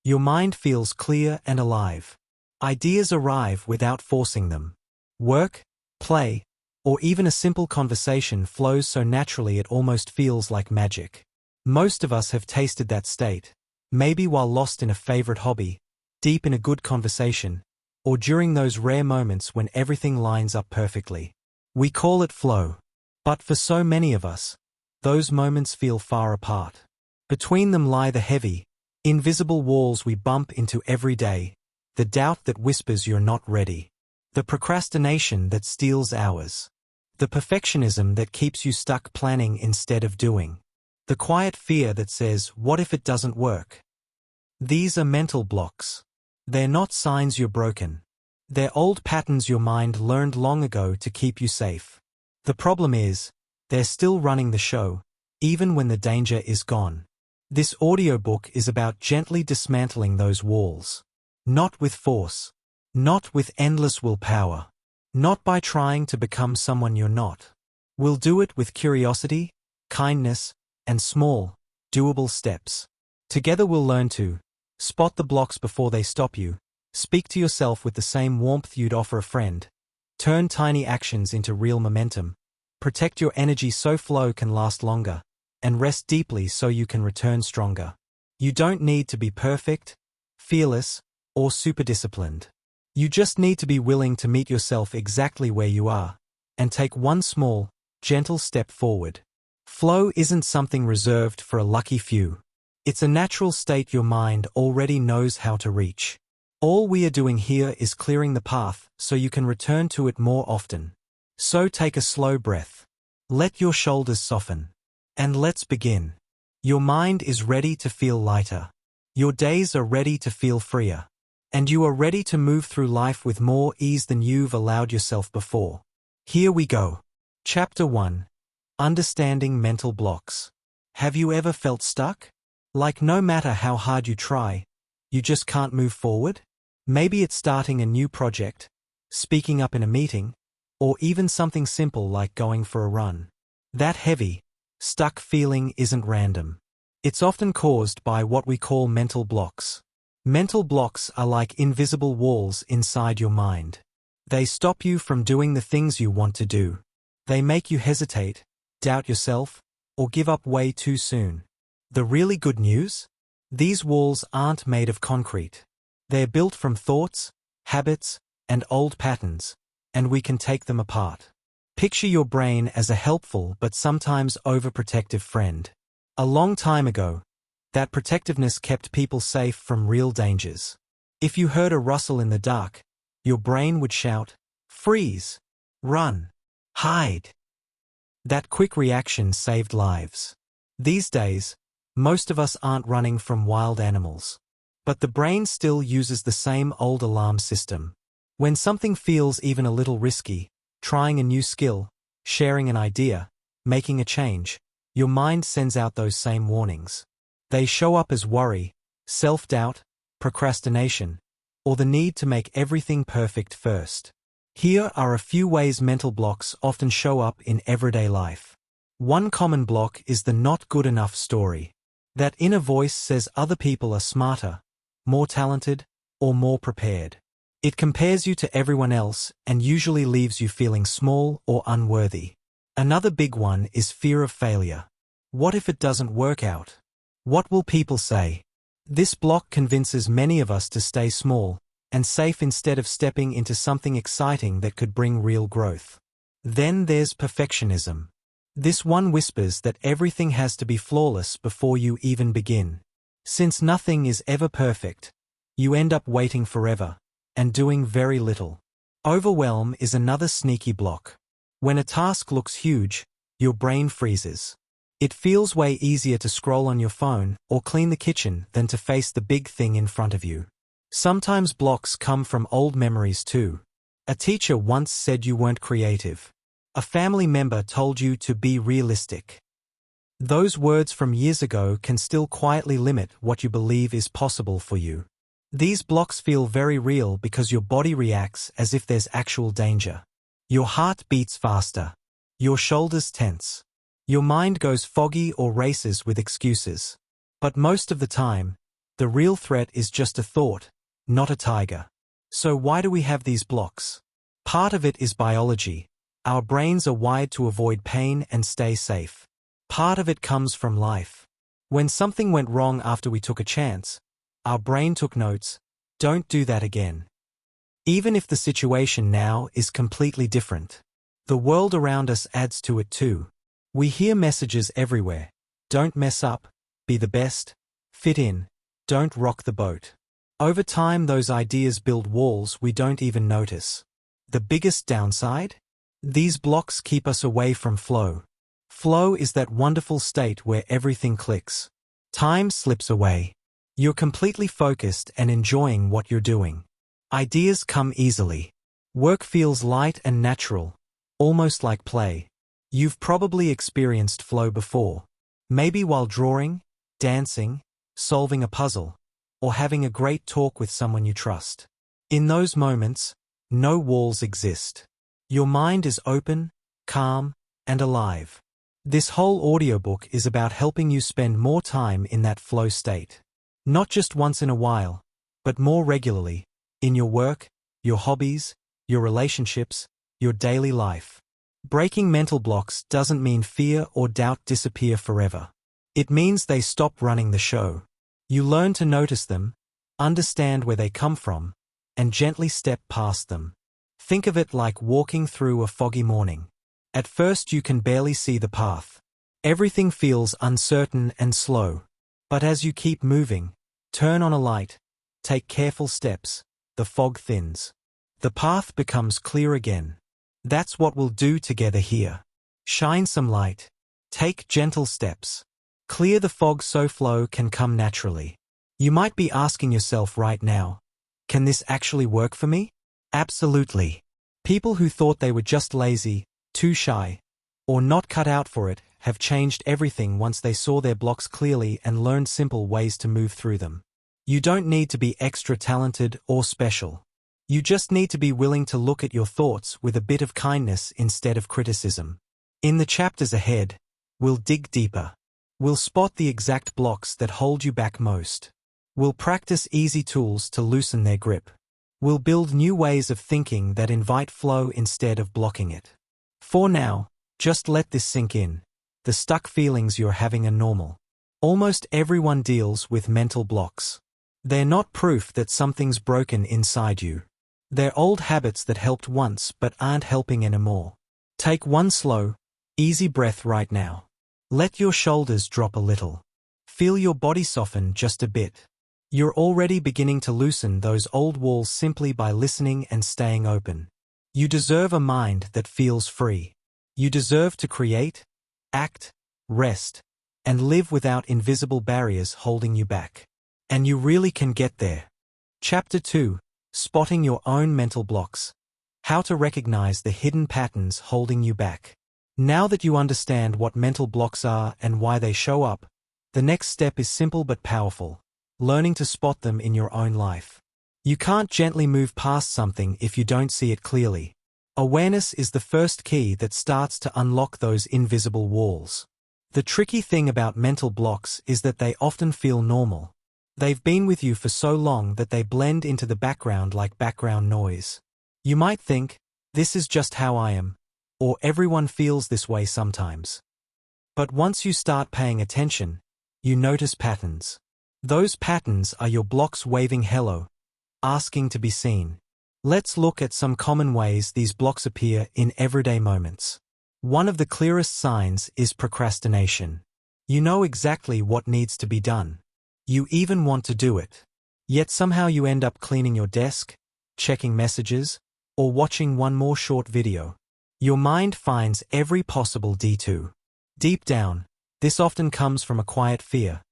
Your mind feels clear and alive. Ideas arrive without forcing them. Work, play, or even a simple conversation flows so naturally it almost feels like magic. Most of us have tasted that state, maybe while lost in a favorite hobby, deep in a good conversation, or during those rare moments when everything lines up perfectly. We call it flow. But for so many of us, those moments feel far apart. Between them lie the heavy, invisible walls we bump into every day, the doubt that whispers you're not ready, the procrastination that steals hours, the perfectionism that keeps you stuck planning instead of doing, the quiet fear that says, what if it doesn't work? These are mental blocks. They're not signs you're broken. They're old patterns your mind learned long ago to keep you safe. The problem is, they're still running the show, even when the danger is gone. This audiobook is about gently dismantling those walls. Not with force. Not with endless willpower. Not by trying to become someone you're not. We'll do it with curiosity, kindness, and small, doable steps. Together we'll learn to spot the blocks before they stop you, speak to yourself with the same warmth you'd offer a friend, turn tiny actions into real momentum, protect your energy so flow can last longer, and rest deeply so you can return stronger. You don't need to be perfect, fearless, or super disciplined. You just need to be willing to meet yourself exactly where you are, and take one small, gentle step forward. Flow isn't something reserved for a lucky few. It's a natural state your mind already knows how to reach. All we are doing here is clearing the path so you can return to it more often. So take a slow breath. Let your shoulders soften. And let's begin. Your mind is ready to feel lighter. Your days are ready to feel freer. And you are ready to move through life with more ease than you've allowed yourself before. Here we go. Chapter 1. Understanding mental blocks. Have you ever felt stuck? Like no matter how hard you try, you just can't move forward? Maybe it's starting a new project, speaking up in a meeting, or even something simple like going for a run. That heavy, stuck feeling isn't random. It's often caused by what we call mental blocks. Mental blocks are like invisible walls inside your mind. They stop you from doing the things you want to do. They make you hesitate, doubt yourself, or give up way too soon. The really good news? These walls aren't made of concrete. They're built from thoughts, habits, and old patterns, and we can take them apart. Picture your brain as a helpful but sometimes overprotective friend. A long time ago, that protectiveness kept people safe from real dangers. If you heard a rustle in the dark, your brain would shout, "Freeze! Run! Hide!" That quick reaction saved lives. These days, most of us aren't running from wild animals. But the brain still uses the same old alarm system. When something feels even a little risky, trying a new skill, sharing an idea, making a change, your mind sends out those same warnings. They show up as worry, self-doubt, procrastination, or the need to make everything perfect first. Here are a few ways mental blocks often show up in everyday life. One common block is the not good enough story. That inner voice says other people are smarter, more talented, or more prepared. It compares you to everyone else and usually leaves you feeling small or unworthy. Another big one is fear of failure. What if it doesn't work out? What will people say? This block convinces many of us to stay small and safe instead of stepping into something exciting that could bring real growth. Then there's perfectionism. This one whispers that everything has to be flawless before you even begin. Since nothing is ever perfect, you end up waiting forever and doing very little. Overwhelm is another sneaky block. When a task looks huge, your brain freezes. It feels way easier to scroll on your phone or clean the kitchen than to face the big thing in front of you. Sometimes blocks come from old memories too. A teacher once said you weren't creative. A family member told you to be realistic. Those words from years ago can still quietly limit what you believe is possible for you. These blocks feel very real because your body reacts as if there's actual danger. Your heart beats faster. Your shoulders tense. Your mind goes foggy or races with excuses. But most of the time, The real threat is just a thought, not a tiger. So why do we have these blocks? Part of it is biology. Our brains are wired to avoid pain and stay safe. Part of it comes from life. When something went wrong after we took a chance, our brain took notes. Don't do that again. Even if the situation now is completely different. The world around us adds to it too. We hear messages everywhere. Don't mess up, be the best, fit in, don't rock the boat. Over time those ideas build walls we don't even notice. The biggest downside? These blocks keep us away from flow. Flow is that wonderful state where everything clicks. Time slips away. You're completely focused and enjoying what you're doing. Ideas come easily. Work feels light and natural, almost like play. You've probably experienced flow before. Maybe while drawing, dancing, solving a puzzle, or having a great talk with someone you trust. In those moments, no walls exist. Your mind is open, calm, and alive. This whole audiobook is about helping you spend more time in that flow state. Not just once in a while, but more regularly, in your work, your hobbies, your relationships, your daily life. Breaking mental blocks doesn't mean fear or doubt disappear forever. It means they stop running the show. You learn to notice them, understand where they come from, and gently step past them. Think of it like walking through a foggy morning. At first you can barely see the path. Everything feels uncertain and slow. But as you keep moving, turn on a light, take careful steps, the fog thins. The path becomes clear again. That's what we'll do together here. Shine some light. Take gentle steps. Clear the fog so flow can come naturally. You might be asking yourself right now, can this actually work for me? Absolutely. People who thought they were just lazy, too shy, or not cut out for it have changed everything once they saw their blocks clearly and learned simple ways to move through them. You don't need to be extra talented or special. You just need to be willing to look at your thoughts with a bit of kindness instead of criticism. In the chapters ahead, we'll dig deeper. We'll spot the exact blocks that hold you back most. We'll practice easy tools to loosen their grip. We'll build new ways of thinking that invite flow instead of blocking it. For now, just let this sink in. The stuck feelings you're having are normal. Almost everyone deals with mental blocks. They're not proof that something's broken inside you. They're old habits that helped once but aren't helping anymore. Take one slow, easy breath right now. Let your shoulders drop a little. Feel your body soften just a bit. You're already beginning to loosen those old walls simply by listening and staying open. You deserve a mind that feels free. You deserve to create, act, rest, and live without invisible barriers holding you back. And you really can get there. Chapter 2. Spotting your own mental blocks. How to recognize the hidden patterns holding you back. Now that you understand what mental blocks are and why they show up, the next step is simple but powerful. Learning to spot them in your own life. You can't gently move past something if you don't see it clearly. Awareness is the first key that starts to unlock those invisible walls. The tricky thing about mental blocks is that they often feel normal. They've been with you for so long that they blend into the background like background noise. You might think, this is just how I am, or everyone feels this way sometimes. But once you start paying attention, you notice patterns. Those patterns are your blocks waving hello, asking to be seen. Let's look at some common ways these blocks appear in everyday moments. One of the clearest signs is procrastination. You know exactly what needs to be done. You even want to do it. Yet somehow you end up cleaning your desk, checking messages, or watching one more short video. Your mind finds every possible detour. Deep down, this often comes from a quiet fear.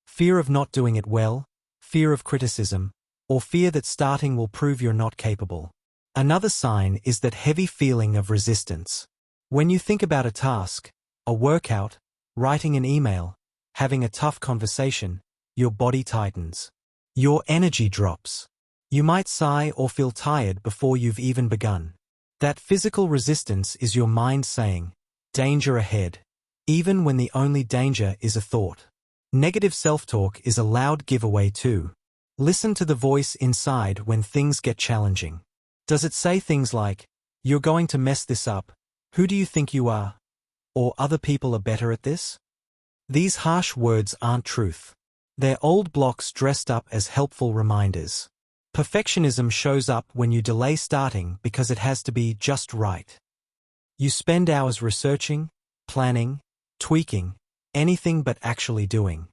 Fear of not doing it well, fear of criticism, or fear that starting will prove you're not capable. Another sign is that heavy feeling of resistance. When you think about a task, a workout, writing an email, having a tough conversation, your body tightens. Your energy drops. You might sigh or feel tired before you've even begun. That physical resistance is your mind saying, danger ahead, even when the only danger is a thought. Negative self-talk is a loud giveaway too. Listen to the voice inside when things get challenging. Does it say things like, "You're going to mess this up, who do you think you are?" Or "Other people are better at this"? These harsh words aren't truth. They're old blocks dressed up as helpful reminders. Perfectionism shows up when you delay starting because it has to be just right. You spend hours researching, planning, tweaking, anything but actually doing.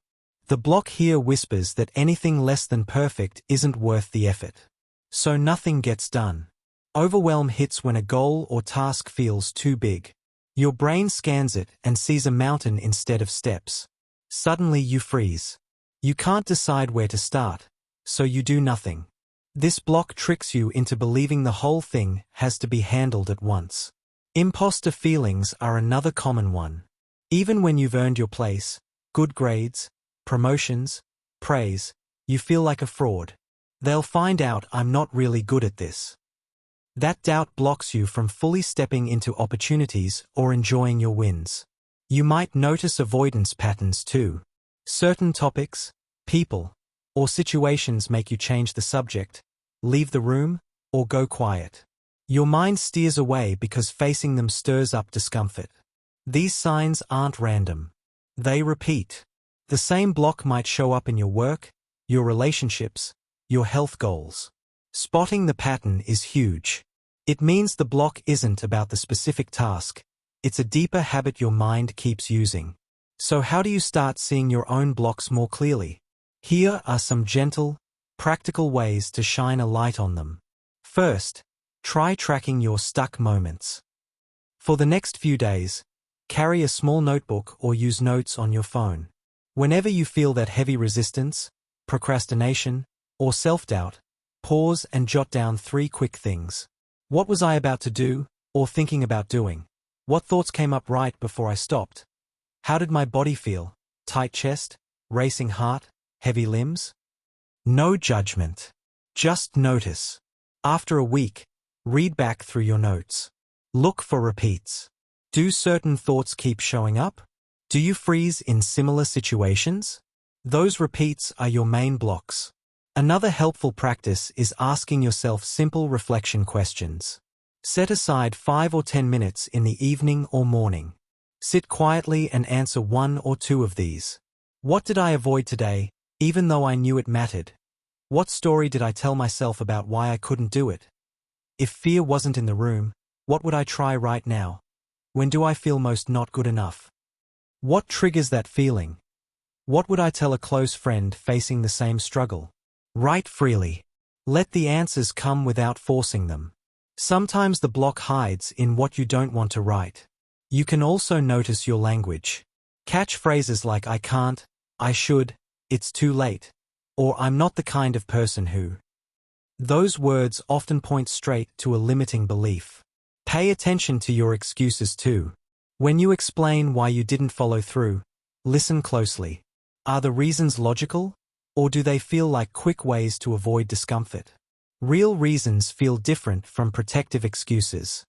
The block here whispers that anything less than perfect isn't worth the effort. So nothing gets done. Overwhelm hits when a goal or task feels too big. Your brain scans it and sees a mountain instead of steps. Suddenly you freeze. You can't decide where to start, so you do nothing. This block tricks you into believing the whole thing has to be handled at once. Imposter feelings are another common one. Even when you've earned your place, good grades, promotions, praise, you feel like a fraud. They'll find out I'm not really good at this. That doubt blocks you from fully stepping into opportunities or enjoying your wins. You might notice avoidance patterns too. Certain topics, people, or situations make you change the subject, leave the room, or go quiet. Your mind steers away because facing them stirs up discomfort. These signs aren't random. They repeat. The same block might show up in your work, your relationships, your health goals. Spotting the pattern is huge. It means the block isn't about the specific task, it's a deeper habit your mind keeps using. So how do you start seeing your own blocks more clearly? Here are some gentle, practical ways to shine a light on them. First, try tracking your stuck moments. For the next few days, carry a small notebook or use notes on your phone. Whenever you feel that heavy resistance, procrastination, or self-doubt, pause and jot down 3 quick things. What was I about to do, or thinking about doing? What thoughts came up right before I stopped? How did my body feel? Tight chest, racing heart, heavy limbs? No judgment. Just notice. After a week, read back through your notes. Look for repeats. Do certain thoughts keep showing up? Do you freeze in similar situations? Those repeats are your main blocks. Another helpful practice is asking yourself simple reflection questions. Set aside 5 or 10 minutes in the evening or morning. Sit quietly and answer 1 or 2 of these. What did I avoid today, even though I knew it mattered? What story did I tell myself about why I couldn't do it? If fear wasn't in the room, what would I try right now? When do I feel most not good enough? What triggers that feeling? What would I tell a close friend facing the same struggle? Write freely. Let the answers come without forcing them. Sometimes the block hides in what you don't want to write. You can also notice your language. Catch phrases like "I can't," "I should," "It's too late," or "I'm not the kind of person who." Those words often point straight to a limiting belief. Pay attention to your excuses too. When you explain why you didn't follow through, listen closely. Are the reasons logical? Or do they feel like quick ways to avoid discomfort? Real reasons feel different from protective excuses.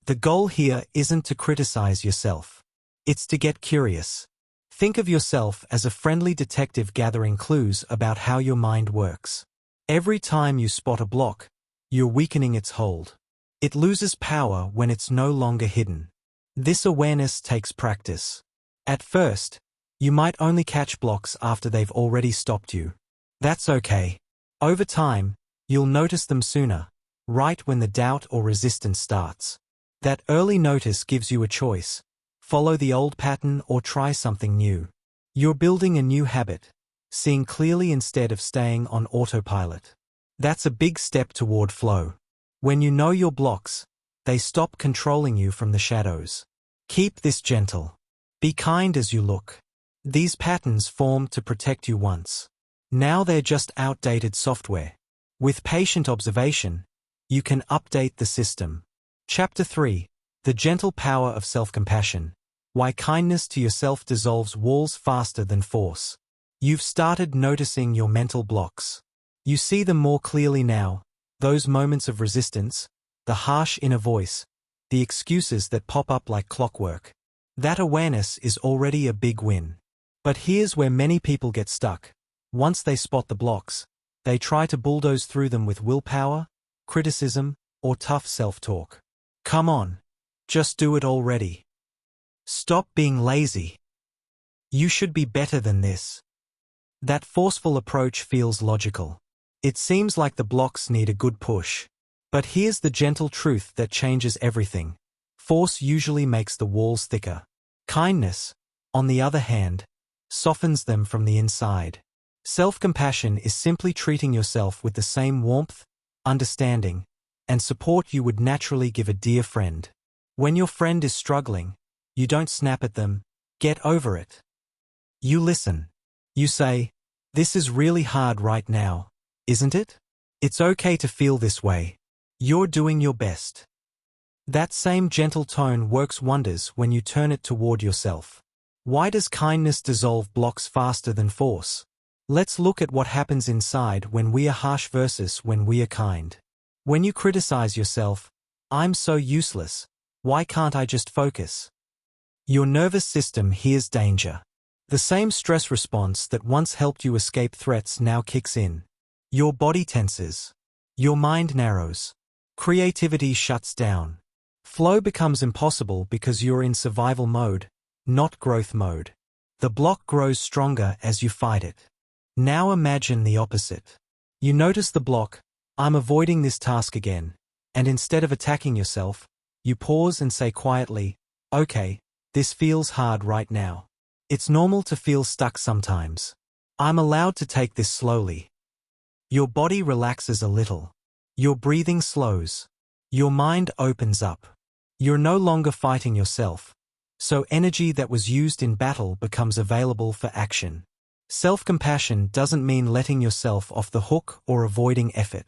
The goal here isn't to criticize yourself. It's to get curious. Think of yourself as a friendly detective gathering clues about how your mind works. Every time you spot a block, you're weakening its hold. It loses power when it's no longer hidden. This awareness takes practice. At first, you might only catch blocks after they've already stopped you. That's okay. Over time, you'll notice them sooner, right when the doubt or resistance starts. That early notice gives you a choice. Follow the old pattern or try something new. You're building a new habit, seeing clearly instead of staying on autopilot. That's a big step toward flow. When you know your blocks, they stop controlling you from the shadows. Keep this gentle. Be kind as you look. These patterns formed to protect you once. Now they're just outdated software. With patient observation, you can update the system. Chapter 3. The Gentle Power of Self-Compassion. Why kindness to yourself dissolves walls faster than force. You've started noticing your mental blocks. You see them more clearly now, those moments of resistance, the harsh inner voice, the excuses that pop up like clockwork. That awareness is already a big win. But here's where many people get stuck. Once they spot the blocks, they try to bulldoze through them with willpower, criticism, or tough self-talk. Come on. Just do it already. Stop being lazy. You should be better than this. That forceful approach feels logical. It seems like the blocks need a good push. But here's the gentle truth that changes everything. Force usually makes the walls thicker. Kindness, on the other hand, softens them from the inside. Self-compassion is simply treating yourself with the same warmth, understanding, and support you would naturally give a dear friend. When your friend is struggling, you don't snap at them, "Get over it." You listen. You say, "This is really hard right now, isn't it? It's okay to feel this way. You're doing your best." That same gentle tone works wonders when you turn it toward yourself. Why does kindness dissolve blocks faster than force? Let's look at what happens inside when we are harsh versus when we are kind. When you criticize yourself, "I'm so useless. Why can't I just focus?" Your nervous system hears danger. The same stress response that once helped you escape threats now kicks in. Your body tenses. Your mind narrows. Creativity shuts down. Flow becomes impossible because you're in survival mode, not growth mode. The block grows stronger as you fight it. Now imagine the opposite. You notice the block, "I'm avoiding this task again," and instead of attacking yourself, you pause and say quietly, "Okay, this feels hard right now. It's normal to feel stuck sometimes. I'm allowed to take this slowly." Your body relaxes a little. Your breathing slows. Your mind opens up. You're no longer fighting yourself, so energy that was used in battle becomes available for action. Self-compassion doesn't mean letting yourself off the hook or avoiding effort.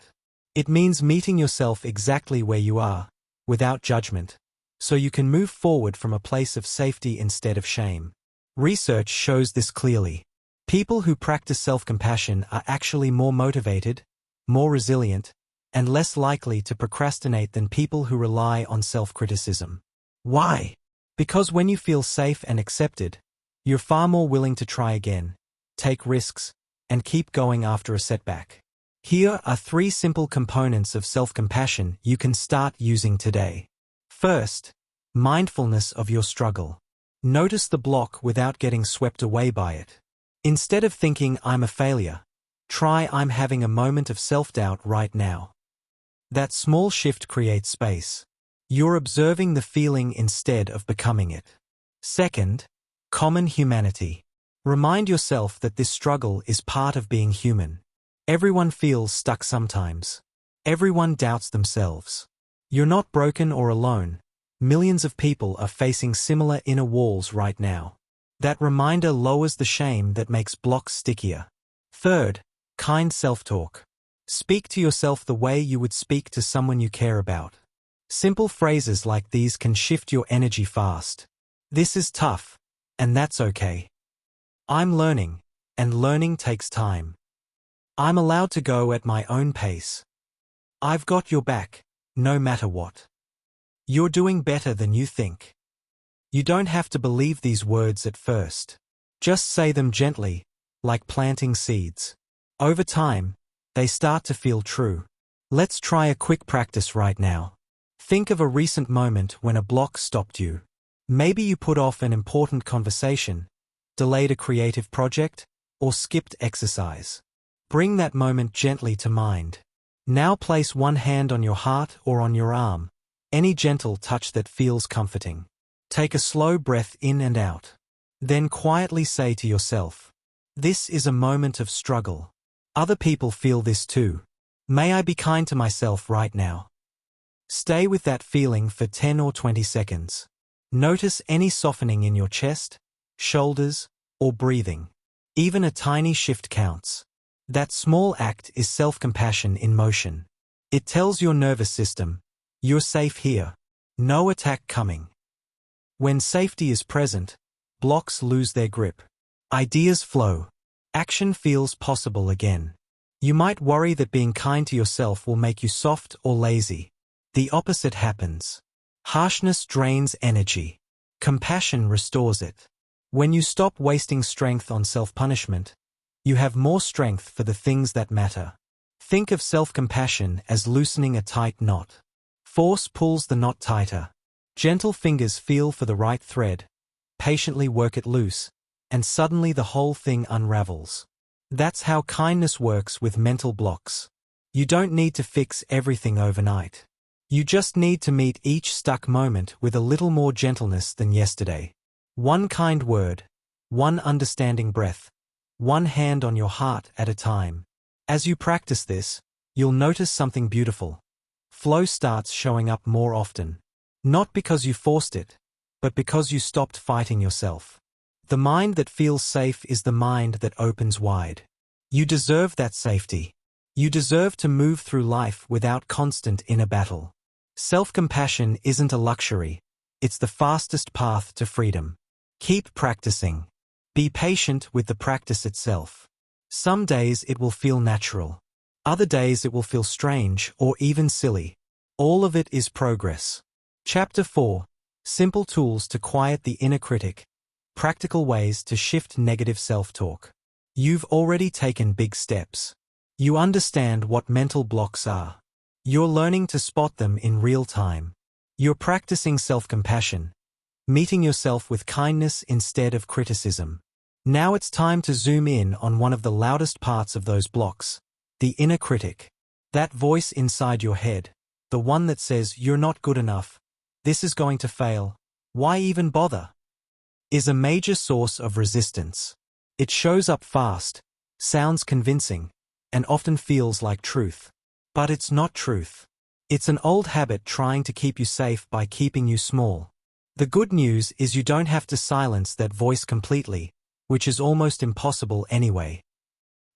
It means meeting yourself exactly where you are, without judgment, so you can move forward from a place of safety instead of shame. Research shows this clearly. People who practice self-compassion are actually more motivated, more resilient, and less likely to procrastinate than people who rely on self-criticism. Why? Because when you feel safe and accepted, you're far more willing to try again, take risks, and keep going after a setback. Here are 3 simple components of self-compassion you can start using today. First, mindfulness of your struggle. Notice the block without getting swept away by it. Instead of thinking, "I'm a failure," try, "I'm having a moment of self-doubt right now." That small shift creates space. You're observing the feeling instead of becoming it. Second, common humanity. Remind yourself that this struggle is part of being human. Everyone feels stuck sometimes. Everyone doubts themselves. You're not broken or alone. Millions of people are facing similar inner walls right now. That reminder lowers the shame that makes blocks stickier. Third, kind self-talk. Speak to yourself the way you would speak to someone you care about. Simple phrases like these can shift your energy fast. "This is tough, and that's okay. I'm learning, and learning takes time. I'm allowed to go at my own pace. I've got your back, no matter what. You're doing better than you think." You don't have to believe these words at first. Just say them gently, like planting seeds. Over time, they start to feel true. Let's try a quick practice right now. Think of a recent moment when a block stopped you. Maybe you put off an important conversation, delayed a creative project, or skipped exercise. Bring that moment gently to mind. Now place one hand on your heart or on your arm, any gentle touch that feels comforting. Take a slow breath in and out. Then quietly say to yourself, "This is a moment of struggle. Other people feel this too. May I be kind to myself right now?" Stay with that feeling for 10 or 20 seconds. Notice any softening in your chest, shoulders, or breathing. Even a tiny shift counts. That small act is self-compassion in motion. It tells your nervous system, "You're safe here. No attack coming." When safety is present, blocks lose their grip. Ideas flow. Action feels possible again. You might worry that being kind to yourself will make you soft or lazy. The opposite happens. Harshness drains energy. Compassion restores it. When you stop wasting strength on self-punishment, you have more strength for the things that matter. Think of self-compassion as loosening a tight knot. Force pulls the knot tighter. Gentle fingers feel for the right thread, patiently work it loose, and suddenly the whole thing unravels. That's how kindness works with mental blocks. You don't need to fix everything overnight. You just need to meet each stuck moment with a little more gentleness than yesterday. One kind word, one understanding breath, one hand on your heart at a time. As you practice this, you'll notice something beautiful. Flow starts showing up more often. Not because you forced it, but because you stopped fighting yourself. The mind that feels safe is the mind that opens wide. You deserve that safety. You deserve to move through life without constant inner battle. Self-compassion isn't a luxury. It's the fastest path to freedom. Keep practicing. Be patient with the practice itself. Some days it will feel natural. Other days it will feel strange or even silly. All of it is progress. Chapter 4. Simple tools to quiet the inner critic. Practical ways to shift negative self-talk. You've already taken big steps. You understand what mental blocks are. You're learning to spot them in real time. You're practicing self-compassion, meeting yourself with kindness instead of criticism. Now it's time to zoom in on one of the loudest parts of those blocks, the inner critic. That voice inside your head, the one that says you're not good enough, this is going to fail, why even bother, is a major source of resistance. It shows up fast, sounds convincing, and often feels like truth. But it's not truth. It's an old habit trying to keep you safe by keeping you small. The good news is you don't have to silence that voice completely, which is almost impossible anyway.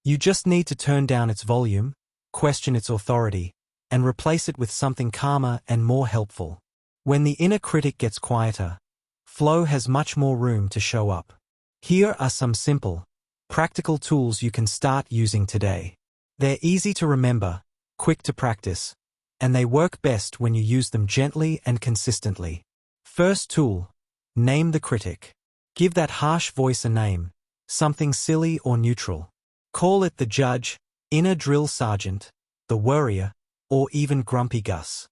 You just need to turn down its volume, question its authority, and replace it with something calmer and more helpful. When the inner critic gets quieter, flow has much more room to show up. Here are some simple, practical tools you can start using today. They're easy to remember, quick to practice, and they work best when you use them gently and consistently. First tool, name the critic. Give that harsh voice a name, something silly or neutral. Call it the judge, inner drill sergeant, the worrier, or even grumpy Gus.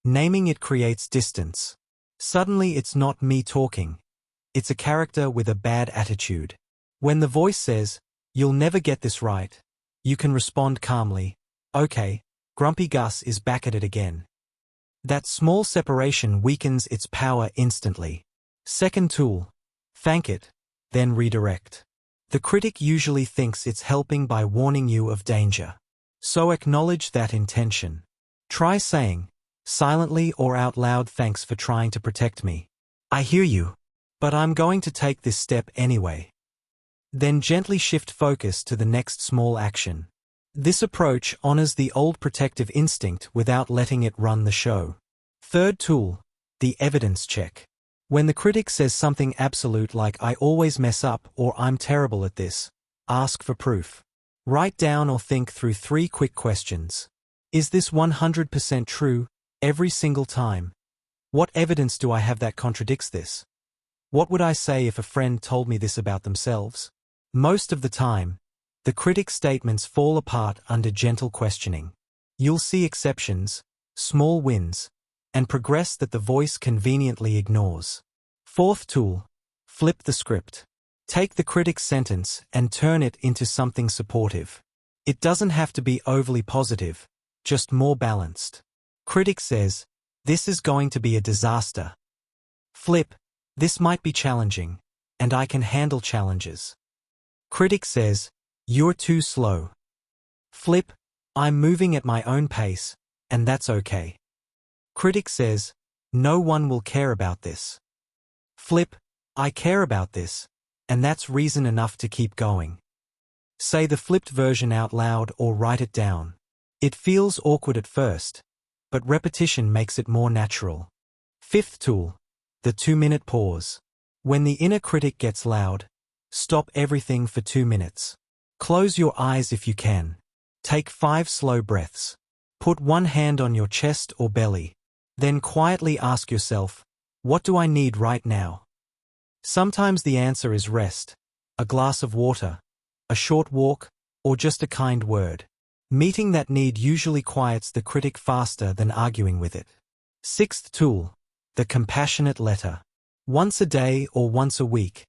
Naming it creates distance. Suddenly it's not me talking. It's a character with a bad attitude. When the voice says, "You'll never get this right," you can respond calmly, "Okay, Grumpy Gus is back at it again." That small separation weakens its power instantly. Second tool, thank it, then redirect. The critic usually thinks it's helping by warning you of danger. So acknowledge that intention. Try saying, silently or out loud, "Thanks for trying to protect me. I hear you, but I'm going to take this step anyway." Then gently shift focus to the next small action. This approach honors the old protective instinct without letting it run the show. Third tool, the evidence check. When the critic says something absolute like "I always mess up" or "I'm terrible at this," ask for proof. Write down or think through 3 quick questions. Is this 100% true, every single time? What evidence do I have that contradicts this? What would I say if a friend told me this about themselves? Most of the time, the critic's statements fall apart under gentle questioning. You'll see exceptions, small wins, and progress that the voice conveniently ignores. Fourth tool, flip the script. Take the critic's sentence and turn it into something supportive. It doesn't have to be overly positive, just more balanced. Critic says, "This is going to be a disaster." Flip, "This might be challenging, and I can handle challenges." Critic says, "You're too slow." Flip, "I'm moving at my own pace, and that's okay." Critic says, "No one will care about this." Flip, "I care about this, and that's reason enough to keep going." Say the flipped version out loud or write it down. It feels awkward at first, but repetition makes it more natural. Fifth tool, the 2-minute pause. When the inner critic gets loud, stop everything for 2 minutes. Close your eyes if you can. Take 5 slow breaths. Put one hand on your chest or belly. Then quietly ask yourself, "What do I need right now?" Sometimes the answer is rest, a glass of water, a short walk, or just a kind word. Meeting that need usually quiets the critic faster than arguing with it. Sixth tool, the compassionate letter. Once a day or once a week,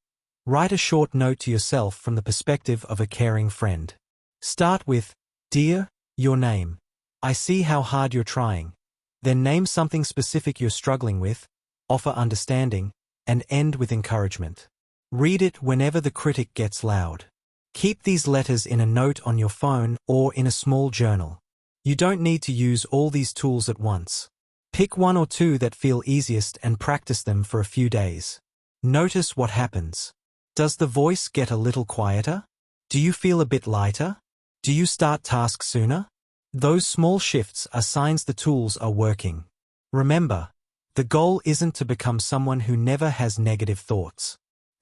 write a short note to yourself from the perspective of a caring friend. Start with, "Dear, your name. I see how hard you're trying." Then name something specific you're struggling with, offer understanding, and end with encouragement. Read it whenever the critic gets loud. Keep these letters in a note on your phone or in a small journal. You don't need to use all these tools at once. Pick one or two that feel easiest and practice them for a few days. Notice what happens. Does the voice get a little quieter? Do you feel a bit lighter? Do you start tasks sooner? Those small shifts are signs the tools are working. Remember, the goal isn't to become someone who never has negative thoughts.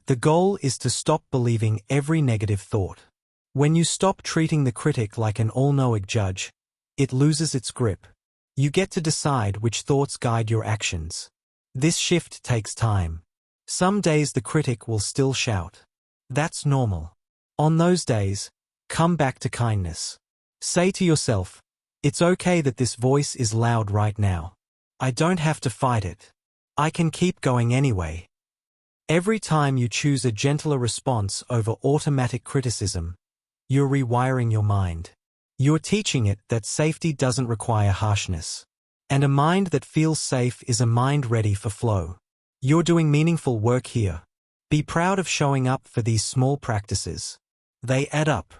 The goal is to stop believing every negative thought. When you stop treating the critic like an all-knowing judge, it loses its grip. You get to decide which thoughts guide your actions. This shift takes time. Some days the critic will still shout. That's normal. On those days, come back to kindness. Say to yourself, "It's okay that this voice is loud right now. I don't have to fight it. I can keep going anyway." Every time you choose a gentler response over automatic criticism, you're rewiring your mind. You're teaching it that safety doesn't require harshness. And a mind that feels safe is a mind ready for flow. You're doing meaningful work here. Be proud of showing up for these small practices. They add up.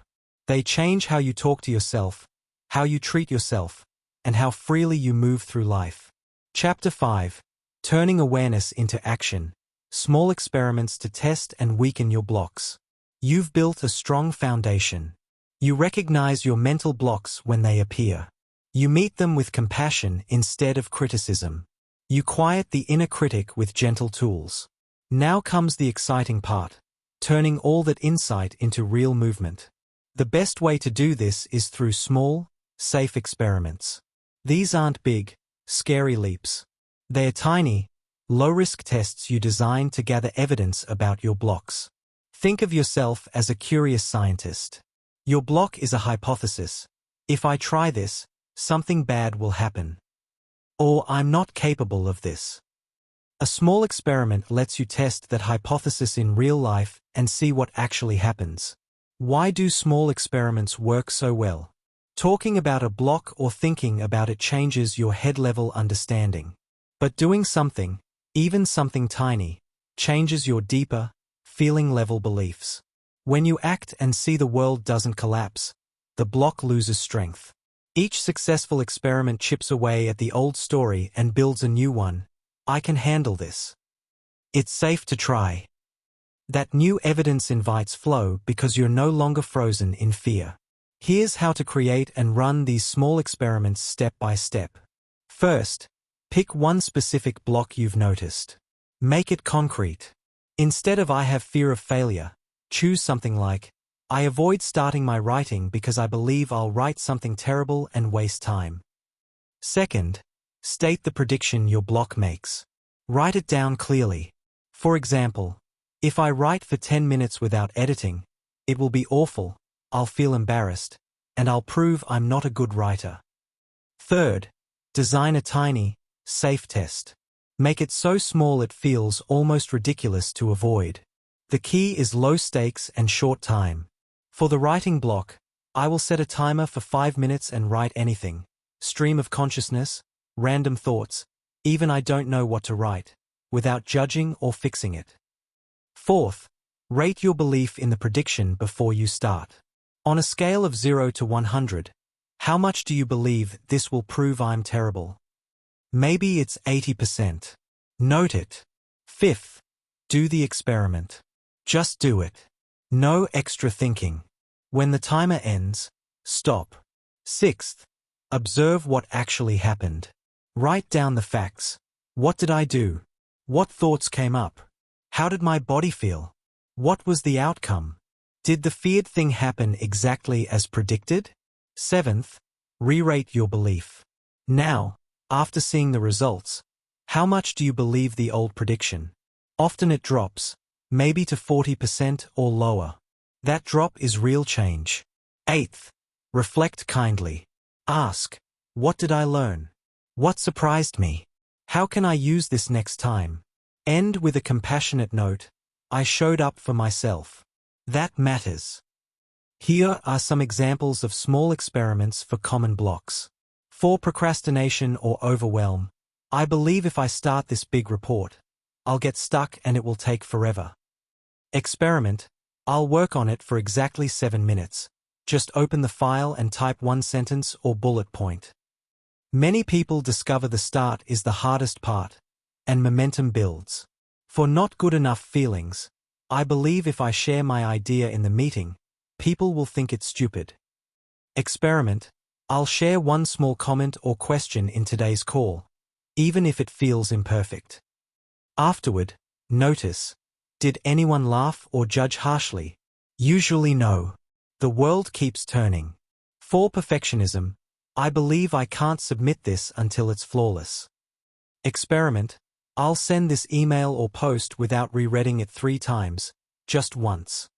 They change how you talk to yourself, how you treat yourself, and how freely you move through life. Chapter 5. Turning Awareness into Action. Small experiments to test and weaken your blocks. You've built a strong foundation. You recognize your mental blocks when they appear. You meet them with compassion instead of criticism. You quiet the inner critic with gentle tools. Now comes the exciting part, turning all that insight into real movement. The best way to do this is through small, safe experiments. These aren't big, scary leaps. They're tiny, low-risk tests you design to gather evidence about your blocks. Think of yourself as a curious scientist. Your block is a hypothesis. If I try this, something bad will happen. Or I'm not capable of this. A small experiment lets you test that hypothesis in real life and see what actually happens. Why do small experiments work so well? Talking about a block or thinking about it changes your head-level understanding. But doing something, even something tiny, changes your deeper, feeling-level beliefs. When you act and see the world doesn't collapse, the block loses strength. Each successful experiment chips away at the old story and builds a new one. I can handle this. It's safe to try. That new evidence invites flow because you're no longer frozen in fear. Here's how to create and run these small experiments step by step. First, pick one specific block you've noticed. Make it concrete. Instead of "I have fear of failure," choose something like, "I avoid starting my writing because I believe I'll write something terrible and waste time." Second, state the prediction your block makes. Write it down clearly. For example, if I write for 10 minutes without editing, it will be awful, I'll feel embarrassed, and I'll prove I'm not a good writer. Third, design a tiny, safe test. Make it so small it feels almost ridiculous to avoid. The key is low stakes and short time. For the writing block, I will set a timer for 5 minutes and write anything. Stream of consciousness, random thoughts, even I don't know what to write, without judging or fixing it. Fourth, rate your belief in the prediction before you start. On a scale of 0 to 100, how much do you believe this will prove I'm terrible? Maybe it's 80%. Note it. Fifth, do the experiment. Just do it. No extra thinking. When the timer ends, stop. Sixth, observe what actually happened. Write down the facts. What did I do? What thoughts came up? How did my body feel? What was the outcome? Did the feared thing happen exactly as predicted? Seventh, re-rate your belief. Now, after seeing the results, how much do you believe the old prediction? Often it drops. maybe to 40% or lower. That drop is real change. 8th, reflect kindly. Ask, what did I learn? What surprised me? How can I use this next time? End with a compassionate note. I showed up for myself. That matters. Here are some examples of small experiments for common blocks. For procrastination or overwhelm, I believe if I start this big report, I'll get stuck and it will take forever. Experiment, I'll work on it for exactly 7 minutes. Just open the file and type one sentence or bullet point. Many people discover the start is the hardest part, and momentum builds. For not good enough feelings, I believe if I share my idea in the meeting, people will think it's stupid. Experiment, I'll share one small comment or question in today's call, even if it feels imperfect. Afterward, notice, did anyone laugh or judge harshly? Usually no. The world keeps turning. For perfectionism, I believe I can't submit this until it's flawless. Experiment, I'll send this email or post without rereading it 3 times, just once.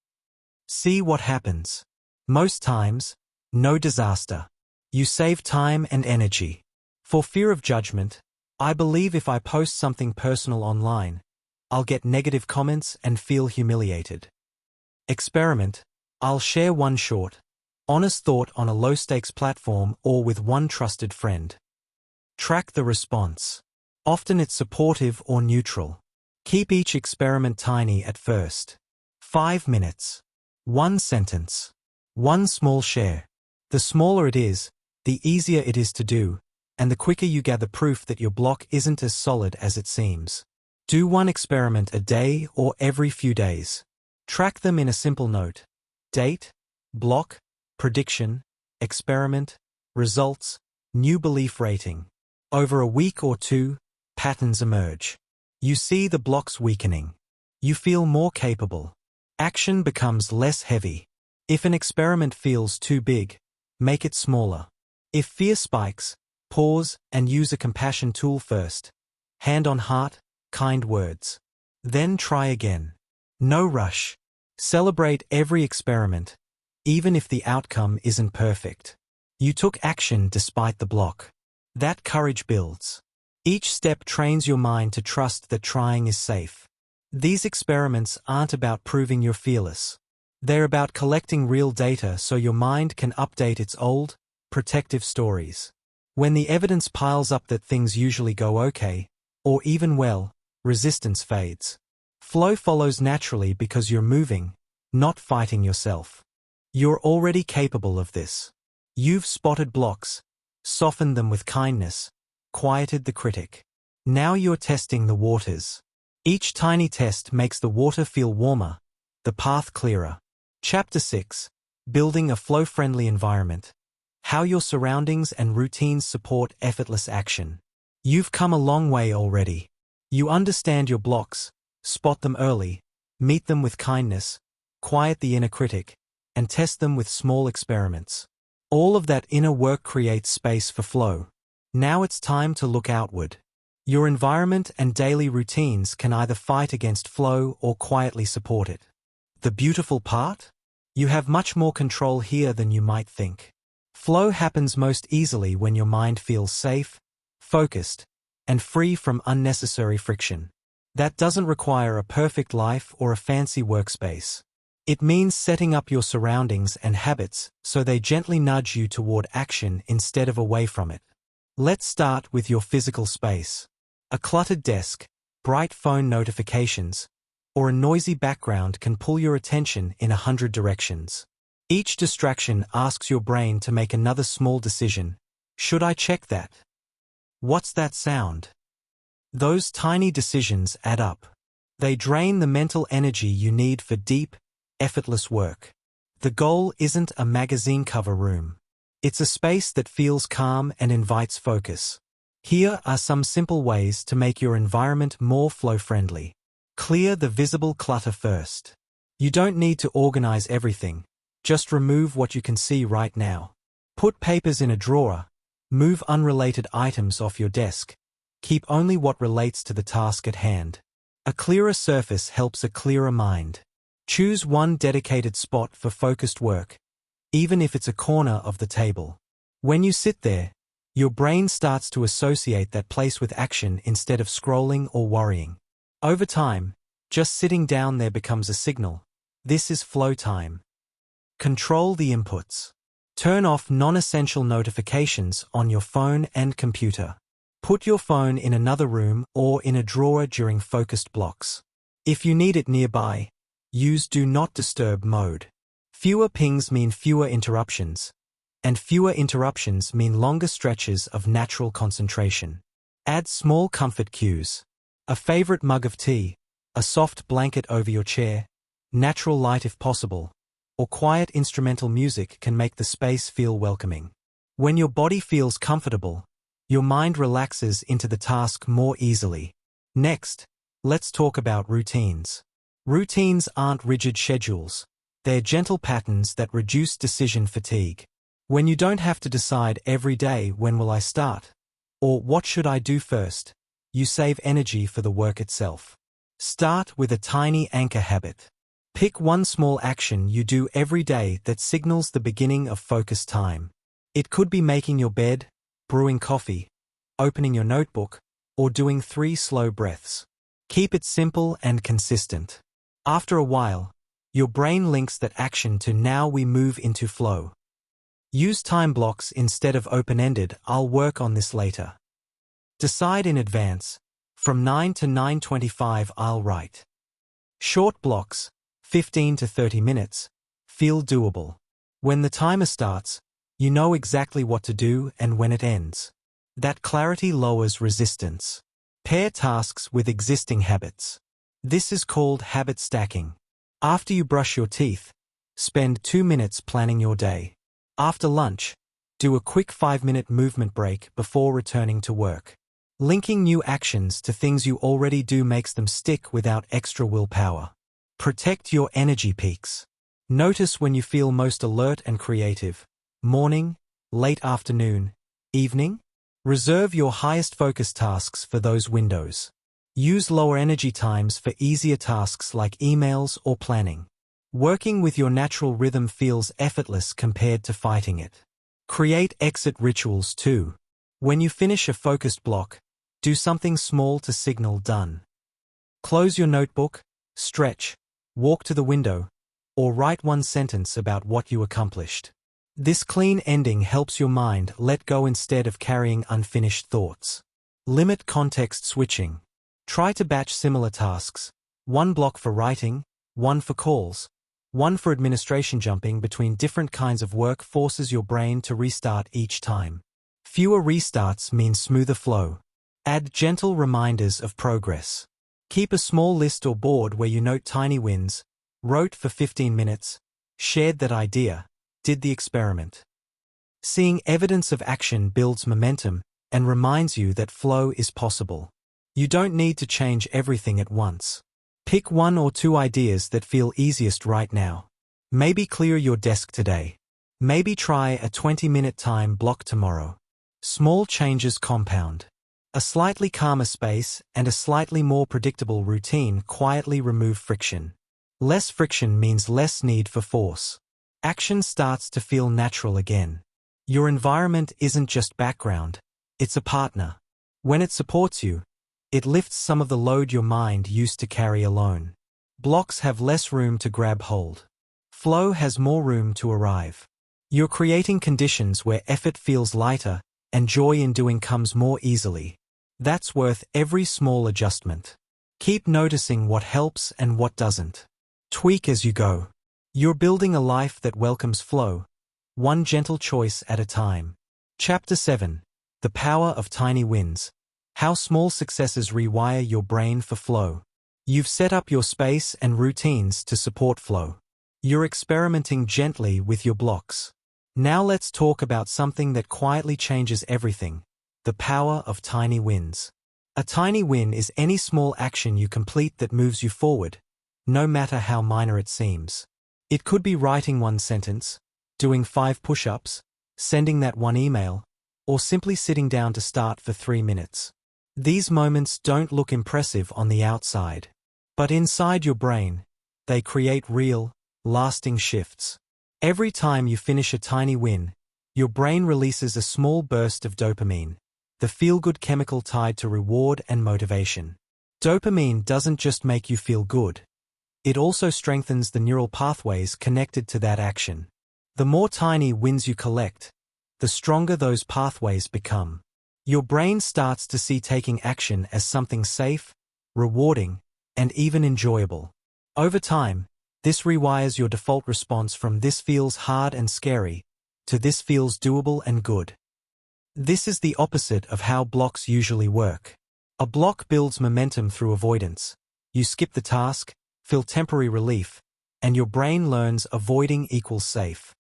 See what happens. Most times, no disaster. You save time and energy. For fear of judgment, I believe if I post something personal online, I'll get negative comments and feel humiliated. Experiment, I'll share one short, honest thought on a low-stakes platform or with one trusted friend. Track the response. Often it's supportive or neutral. Keep each experiment tiny at first. 5 minutes. 1 sentence. 1 small share. The smaller it is, the easier it is to do, and the quicker you gather proof that your block isn't as solid as it seems. Do 1 experiment a day or every few days. Track them in a simple note. Date, block, prediction, experiment, results, new belief rating. Over a week or 2, patterns emerge. You see the blocks weakening. You feel more capable. Action becomes less heavy. If an experiment feels too big, make it smaller. If fear spikes, pause and use a compassion tool first. Hand on heart, kind words. Then try again. No rush. Celebrate every experiment, even if the outcome isn't perfect. You took action despite the block. That courage builds. Each step trains your mind to trust that trying is safe. These experiments aren't about proving you're fearless. They're about collecting real data so your mind can update its old, protective stories. When the evidence piles up that things usually go okay, or even well, resistance fades. Flow follows naturally because you're moving, not fighting yourself. You're already capable of this. You've spotted blocks, softened them with kindness, quieted the critic. Now you're testing the waters. Each tiny test makes the water feel warmer, the path clearer. Chapter 6. Building a flow-friendly environment. How your surroundings and routines support effortless action. You've come a long way already. You understand your blocks, spot them early, meet them with kindness, quiet the inner critic, and test them with small experiments. All of that inner work creates space for flow. Now it's time to look outward. Your environment and daily routines can either fight against flow or quietly support it. The beautiful part? You have much more control here than you might think. Flow happens most easily when your mind feels safe, focused, and free from unnecessary friction. That doesn't require a perfect life or a fancy workspace. It means setting up your surroundings and habits so they gently nudge you toward action instead of away from it. Let's start with your physical space. A cluttered desk, bright phone notifications, or a noisy background can pull your attention in 100 directions. Each distraction asks your brain to make another small decision. Should I check that? What's that sound? Those tiny decisions add up. They drain the mental energy you need for deep, effortless work. The goal isn't a magazine cover room. It's a space that feels calm and invites focus. Here are some simple ways to make your environment more flow-friendly. Clear the visible clutter first. You don't need to organize everything. Just remove what you can see right now. Put papers in a drawer. Move unrelated items off your desk. Keep only what relates to the task at hand. A clearer surface helps a clearer mind. Choose one dedicated spot for focused work, even if it's a corner of the table. When you sit there, your brain starts to associate that place with action instead of scrolling or worrying. Over time, just sitting down there becomes a signal. This is flow time. Control the inputs. Turn off non-essential notifications on your phone and computer. Put your phone in another room or in a drawer during focused blocks. If you need it nearby, use Do Not Disturb mode. Fewer pings mean fewer interruptions, and fewer interruptions mean longer stretches of natural concentration. Add small comfort cues. A favorite mug of tea, a soft blanket over your chair, natural light if possible, or quiet instrumental music can make the space feel welcoming. When your body feels comfortable, your mind relaxes into the task more easily. Next, let's talk about routines. Routines aren't rigid schedules. They're gentle patterns that reduce decision fatigue. When you don't have to decide every day when will I start, or what should I do first, you save energy for the work itself. Start with a tiny anchor habit. Pick one small action you do every day that signals the beginning of focus time. It could be making your bed, brewing coffee, opening your notebook, or doing 3 slow breaths. Keep it simple and consistent. After a while, your brain links that action to now we move into flow. Use time blocks instead of open-ended I'll work on this later. Decide in advance, from 9 to 9:25 I'll write. Short blocks, 15 to 30 minutes, feel doable. When the timer starts, you know exactly what to do and when it ends. That clarity lowers resistance. Pair tasks with existing habits. This is called habit stacking. After you brush your teeth, spend 2 minutes planning your day. After lunch, do a quick 5-minute movement break before returning to work. Linking new actions to things you already do makes them stick without extra willpower. Protect your energy peaks. Notice when you feel most alert and creative. Morning, late afternoon, evening? Reserve your highest focus tasks for those windows. Use lower energy times for easier tasks like emails or planning. Working with your natural rhythm feels effortless compared to fighting it. Create exit rituals too. When you finish a focused block, do something small to signal done. Close your notebook, stretch, walk to the window, or write one sentence about what you accomplished. This clean ending helps your mind let go instead of carrying unfinished thoughts. Limit context switching. Try to batch similar tasks. One block for writing, one for calls, one for administration. Jumping between different kinds of work forces your brain to restart each time. Fewer restarts mean smoother flow. Add gentle reminders of progress. Keep a small list or board where you note tiny wins. Wrote for 15 minutes, shared that idea, did the experiment. Seeing evidence of action builds momentum and reminds you that flow is possible. You don't need to change everything at once. Pick 1 or 2 ideas that feel easiest right now. Maybe clear your desk today. Maybe try a 20-minute time block tomorrow. Small changes compound. A slightly calmer space and a slightly more predictable routine quietly remove friction. Less friction means less need for force. Action starts to feel natural again. Your environment isn't just background, it's a partner. When it supports you, it lifts some of the load your mind used to carry alone. Blocks have less room to grab hold. Flow has more room to arrive. You're creating conditions where effort feels lighter and joy in doing comes more easily. That's worth every small adjustment. Keep noticing what helps and what doesn't. Tweak as you go. You're building a life that welcomes flow, one gentle choice at a time. Chapter 7. The Power of Tiny Wins. How small successes rewire your brain for flow. You've set up your space and routines to support flow. You're experimenting gently with your blocks. Now let's talk about something that quietly changes everything. The power of tiny wins. A tiny win is any small action you complete that moves you forward, no matter how minor it seems. It could be writing one sentence, doing 5 push-ups, sending that one email, or simply sitting down to start for 3 minutes. These moments don't look impressive on the outside. But inside your brain, they create real, lasting shifts. Every time you finish a tiny win, your brain releases a small burst of dopamine, the feel-good chemical tied to reward and motivation. Dopamine doesn't just make you feel good. It also strengthens the neural pathways connected to that action. The more tiny wins you collect, the stronger those pathways become. Your brain starts to see taking action as something safe, rewarding, and even enjoyable. Over time, this rewires your default response from "this feels hard and scary" to "this feels doable and good." This is the opposite of how blocks usually work. A block builds momentum through avoidance. You skip the task, feel temporary relief, and your brain learns avoiding equals safe.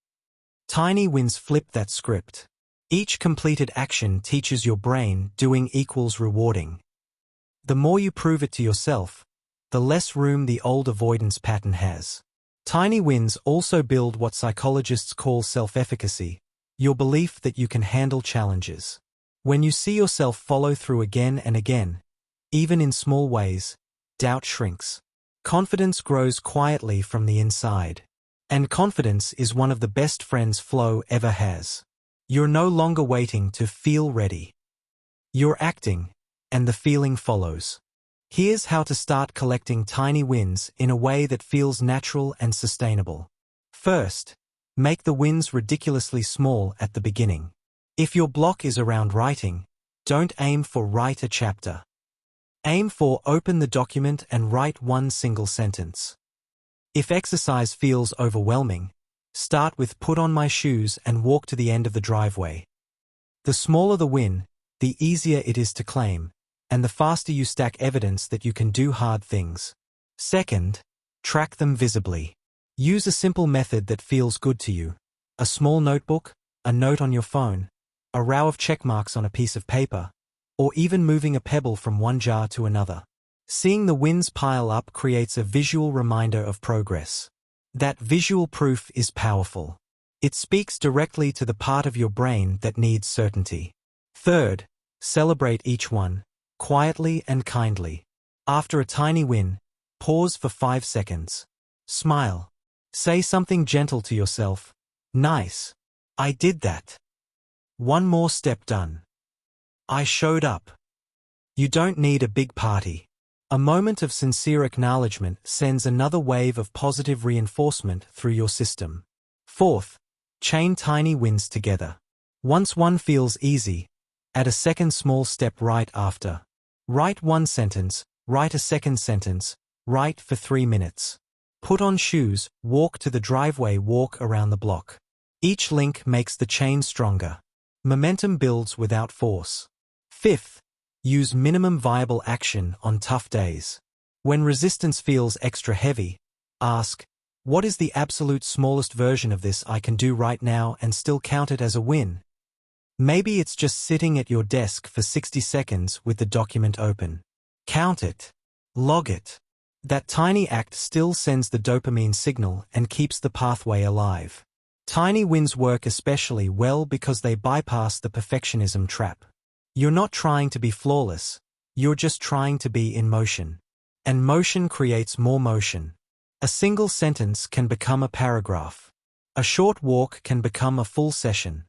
Tiny wins flip that script. Each completed action teaches your brain doing equals rewarding. The more you prove it to yourself, the less room the old avoidance pattern has. Tiny wins also build what psychologists call self-efficacy, your belief that you can handle challenges. When you see yourself follow through again and again, even in small ways, doubt shrinks. Confidence grows quietly from the inside. And confidence is one of the best friends flow ever has. You're no longer waiting to feel ready. You're acting, and the feeling follows. Here's how to start collecting tiny wins in a way that feels natural and sustainable. First, make the wins ridiculously small at the beginning. If your block is around writing, don't aim for write a chapter. Aim for open the document and write one single sentence. If exercise feels overwhelming, start with put on my shoes and walk to the end of the driveway. The smaller the win, the easier it is to claim, and the faster you stack evidence that you can do hard things. Second, track them visibly. Use a simple method that feels good to you. A small notebook, a note on your phone, a row of check marks on a piece of paper, or even moving a pebble from one jar to another. Seeing the wins pile up creates a visual reminder of progress. That visual proof is powerful. It speaks directly to the part of your brain that needs certainty. Third, celebrate each one, quietly and kindly. After a tiny win, pause for 5 seconds. Smile. Say something gentle to yourself. Nice. I did that. One more step done. I showed up. You don't need a big party. A moment of sincere acknowledgement sends another wave of positive reinforcement through your system. Fourth, chain tiny wins together. Once one feels easy, add a second small step right after. Write one sentence, write a second sentence, write for 3 minutes. Put on shoes, walk to the driveway, walk around the block. Each link makes the chain stronger. Momentum builds without force. Fifth, use minimum viable action on tough days. When resistance feels extra heavy, ask, what is the absolute smallest version of this I can do right now and still count it as a win? Maybe it's just sitting at your desk for 60 seconds with the document open. Count it. Log it. That tiny act still sends the dopamine signal and keeps the pathway alive. Tiny wins work especially well because they bypass the perfectionism trap. You're not trying to be flawless, you're just trying to be in motion. And motion creates more motion. A single sentence can become a paragraph. A short walk can become a full session.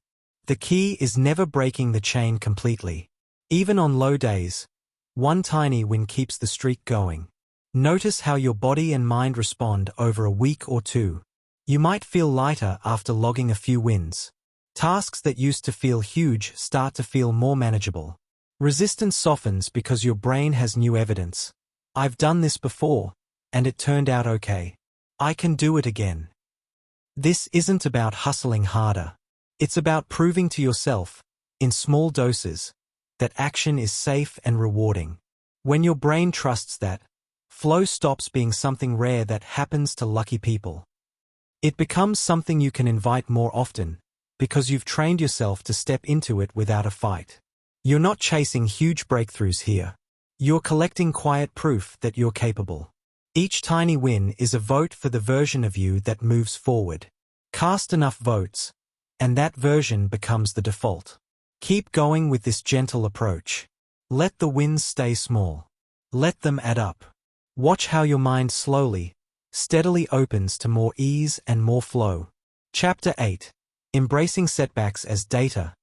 The key is never breaking the chain completely. Even on low days, one tiny win keeps the streak going. Notice how your body and mind respond over a week or two. You might feel lighter after logging a few wins. Tasks that used to feel huge start to feel more manageable. Resistance softens because your brain has new evidence. I've done this before, and it turned out okay. I can do it again. This isn't about hustling harder. It's about proving to yourself, in small doses, that action is safe and rewarding. When your brain trusts that, flow stops being something rare that happens to lucky people. It becomes something you can invite more often, because you've trained yourself to step into it without a fight. You're not chasing huge breakthroughs here. You're collecting quiet proof that you're capable. Each tiny win is a vote for the version of you that moves forward. Cast enough votes, and that version becomes the default. Keep going with this gentle approach. Let the wins stay small. Let them add up. Watch how your mind slowly, steadily opens to more ease and more flow. Chapter 8. Embracing setbacks as data,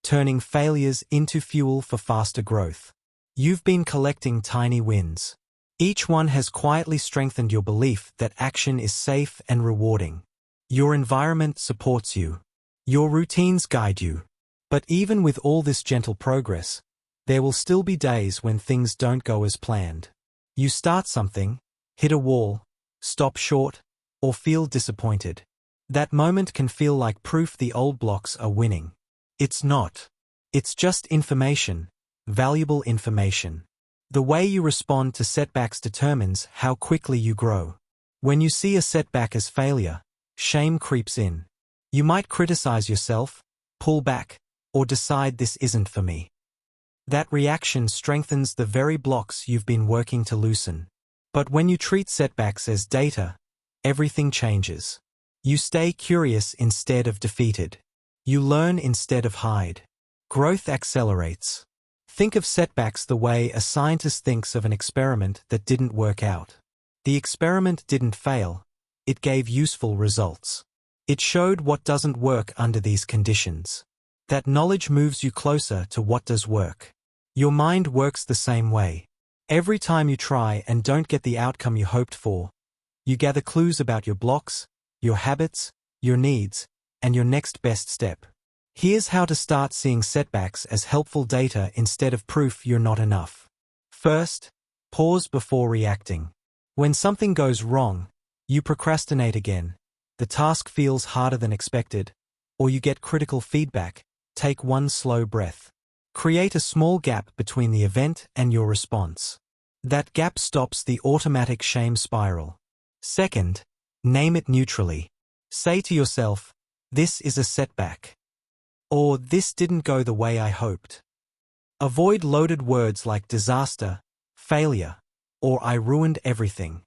turning failures into fuel for faster growth. You've been collecting tiny wins. Each one has quietly strengthened your belief that action is safe and rewarding. Your environment supports you. Your routines guide you. But even with all this gentle progress, there will still be days when things don't go as planned. You start something, hit a wall, stop short, or feel disappointed. That moment can feel like proof the old blocks are winning. It's not. It's just information, valuable information. The way you respond to setbacks determines how quickly you grow. When you see a setback as failure, shame creeps in. You might criticize yourself, pull back, or decide this isn't for me. That reaction strengthens the very blocks you've been working to loosen. But when you treat setbacks as data, everything changes. You stay curious instead of defeated. You learn instead of hide. Growth accelerates. Think of setbacks the way a scientist thinks of an experiment that didn't work out. The experiment didn't fail. It gave useful results. It showed what doesn't work under these conditions. That knowledge moves you closer to what does work. Your mind works the same way. Every time you try and don't get the outcome you hoped for, you gather clues about your blocks, your habits, your needs, and your next best step. Here's how to start seeing setbacks as helpful data instead of proof you're not enough. First, pause before reacting. When something goes wrong, you procrastinate again, the task feels harder than expected, or you get critical feedback, take one slow breath. Create a small gap between the event and your response. That gap stops the automatic shame spiral. Second, name it neutrally. Say to yourself, this is a setback. Or this didn't go the way I hoped. Avoid loaded words like disaster, failure, or I ruined everything.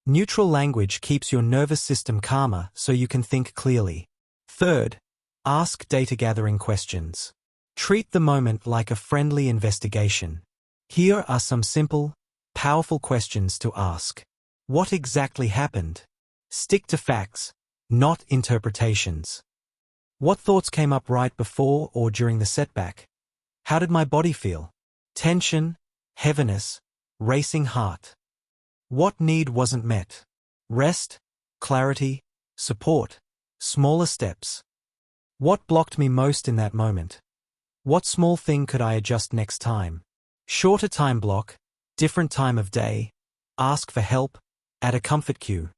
Neutral language keeps your nervous system calmer so you can think clearly. Third, ask data-gathering questions. Treat the moment like a friendly investigation. Here are some simple, powerful questions to ask. What exactly happened? Stick to facts, not interpretations. What thoughts came up right before or during the setback? How did my body feel? Tension, heaviness, racing heart. What need wasn't met? Rest, clarity, support, smaller steps. What blocked me most in that moment? What small thing could I adjust next time? Shorter time block, different time of day, ask for help, add a comfort cue.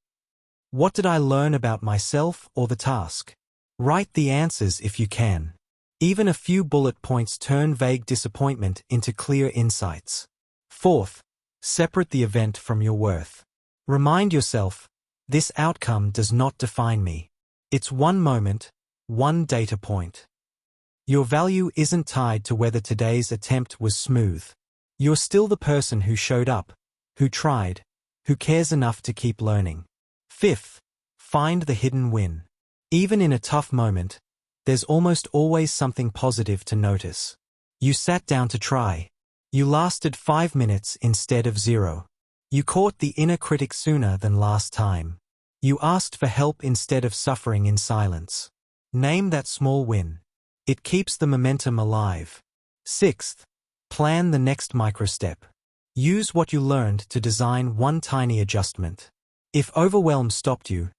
What did I learn about myself or the task? Write the answers if you can. Even a few bullet points turn vague disappointment into clear insights. Fourth, separate the event from your worth. Remind yourself, this outcome does not define me. It's one moment, one data point. Your value isn't tied to whether today's attempt was smooth. You're still the person who showed up, who tried, who cares enough to keep learning. Fifth, find the hidden win. Even in a tough moment, there's almost always something positive to notice. You sat down to try. You lasted 5 minutes instead of 0. You caught the inner critic sooner than last time. You asked for help instead of suffering in silence. Name that small win. It keeps the momentum alive. Sixth, plan the next micro-step. Use what you learned to design one tiny adjustment. If overwhelm stopped you,